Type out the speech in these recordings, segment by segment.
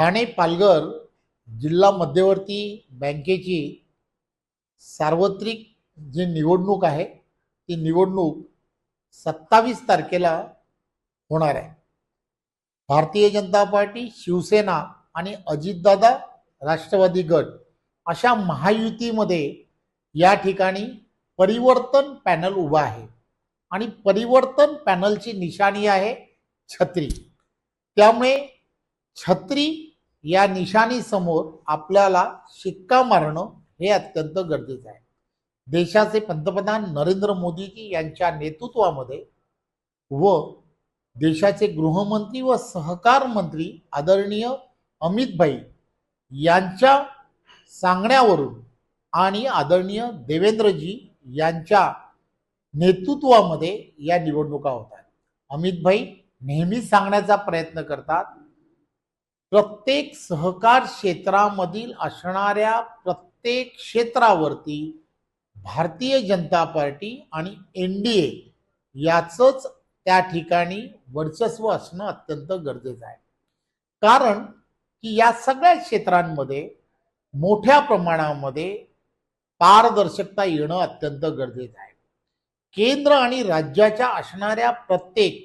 ठाणे पालघर जिल्हा मध्यवर्ती बँकेची सार्वत्रिक जी निवडणूक आहे ती निवडणूक 27 तारखेला होणार आहे। भारतीय जनता पार्टी, शिवसेना आणि अजितदादा राष्ट्रवादी गट अशा महायुतीमध्ये या ठिकाणी परिवर्तन पॅनल उभा आहे आणि परिवर्तन पॅनलची निशाणी आहे छत्री। त्यामुळे छत्री या निशाणी समोर आपल्याला शिक्का मारणं हे अत्यंत गरजेचं आहे। देशाचे पंतप्रधान नरेंद्र मोदीजी यांच्या नेतृत्वामध्ये व देशाचे गृहमंत्री व सहकार मंत्री आदरणीय अमित भाई यांच्या सांगण्यावरून आणि आदरणीय देवेंद्रजी यांच्या नेतृत्वामध्ये या निवडणुका होतात। अमित भाई नेहमी सांगण्याचा प्रयत्न करतात, प्रत्येक सहकार क्षेत्रामधील असणाऱ्या प्रत्येक क्षेत्रावरती भारतीय जनता पार्टी आणि एनडीए याचंच त्या ठिकाणी वर्चस्व असणं अत्यंत गरजेचं आहे। कारण की या सगळ्या क्षेत्रांमध्ये मोठ्या प्रमाणामध्ये पारदर्शकता येणं अत्यंत गरजेचं आहे। केंद्र आणि राज्याच्या असणाऱ्या प्रत्येक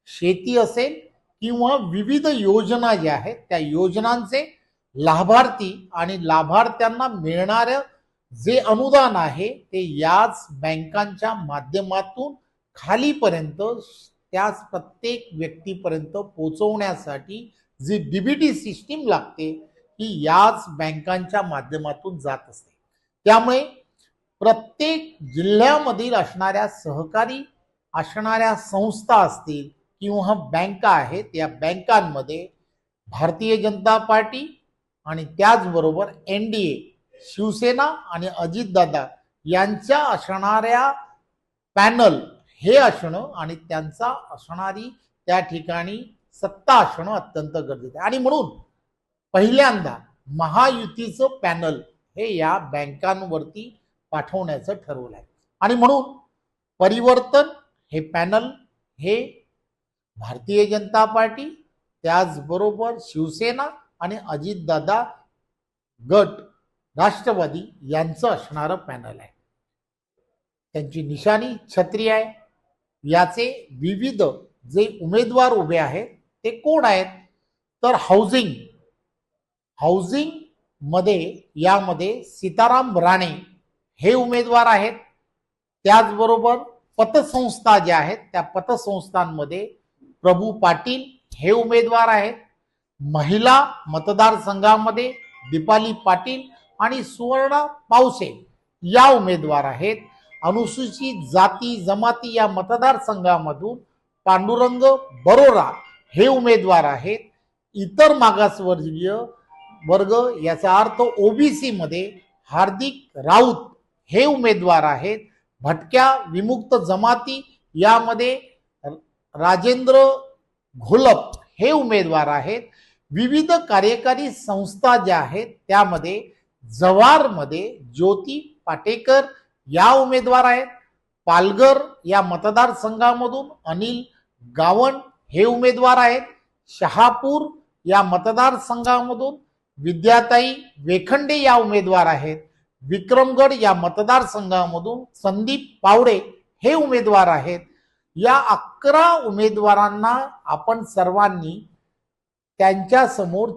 शेती असेल किंवा विविध योजना ज्या आहेत त्या योजनांचे लाभार्थी आणि लाभार्थ्यांना मिळणारं जे अनुदान आहे ते याच बँकांच्या माध्यमातून खालीपर्यंत त्याच प्रत्येक व्यक्तीपर्यंत पोहोचवण्यासाठी जी डीबीटी सिस्टीम लागते ही याच बँकांच्या माध्यमातून जात असते। त्यामुळे प्रत्येक जिल्ह्यामधील असणाऱ्या सहकारी असणाऱ्या संस्था असतील किंवा बँका आहेत या बँकांमध्ये भारतीय जनता पार्टी आणि त्याचबरोबर एनडीए, शिवसेना आणि अजितदादा यांच्या असणाऱ्या पॅनल हे असणं आणि त्यांचा असणारी त्या ठिकाणी सत्ता असणं अत्यंत गरजेचं आहे। आणि म्हणून पहिल्यांदा महायुतीचं पॅनल हे या बँकांवरती पाठवण्याचं ठरवलं आहे आणि म्हणून परिवर्तन हे पॅनल हे भारतीय जनता पार्टी त्याचबरोबर शिवसेना आणि अजितदादा गट राष्ट्रवादी यांचं असणारं पॅनल आहे। त्यांची निशाणी छत्री आहे। याचे विविध जे उमेदवार उभे आहेत ते कोण आहेत तर हाऊसिंग मध्ये यामध्ये सीताराम राणे हे उमेदवार आहेत। त्याचबरोबर पतसंस्था ज्या आहेत त्या पतसंस्थांमध्ये प्रभू पाटील हे उमेदवार आहेत। महिला मतदारसंघामध्ये दीपाली पाटील आणि सुवर्णा पावसे या उमेदवार आहेत। अनुसूचित जाती जमाती या मतदारसंघामधून पांडुरंग बरोरा हे उमेदवार आहेत। इतर मागासवर्गीय वर्ग याचा अर्थ ओबीसी मध्ये हार्दिक राऊत हे उमेदवार आहेत। भटक्या विमुक्त जमाती यामध्ये राजेंद्र घोलप हे उमेदवार आहेत। विविध कार्यकारी संस्था ज्या आहेत त्यामध्ये जव्हारमध्ये ज्योती पाटेकर या उमेदवार आहेत। पालघर या मतदारसंघामधून अनिल गावण हे उमेदवार आहेत। शहापूर या मतदारसंघामधून विद्याताई वेखंडे या उमेदवार आहेत। विक्रमगड या मतदारसंघामधून संदीप पावडे हे उमेदवार आहेत। या 11 उमेदवारांना आपण सर्वांनी त्यांच्या समोर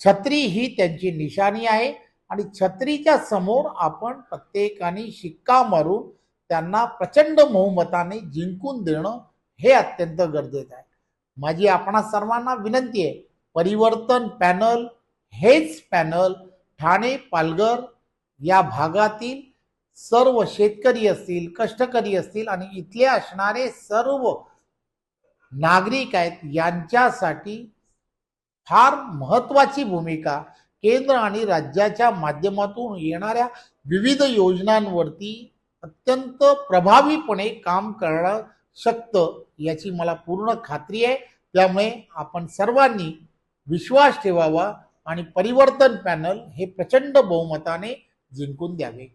छत्री ही त्यांची निशाणी आहे आणि छत्रीच्या समोर आपण प्रत्येकाने शिक्का मारून त्यांना प्रचंड बहुमताने जिंकून देणं हे अत्यंत गरजेचं आहे। माझी आपणा सर्वांना विनंती आहे, परिवर्तन पॅनल हेच पॅनल ठाणे पालघर या भागातील सर्व शेतकरी असतील, कष्टकरी असतील आणि इथले असणारे सर्व नागरिक आहेत यांच्यासाठी फार महत्वाची भूमिका केंद्र आणि राज्याच्या माध्यमातून येणाऱ्या विविध योजनांवरती अत्यंत प्रभावीपणे काम करणं शकतं याची मला पूर्ण खात्री आहे। त्यामुळे आपण सर्वांनी विश्वास ठेवावा आणि परिवर्तन पॅनल हे प्रचंड बहुमताने जिंकून द्यावे।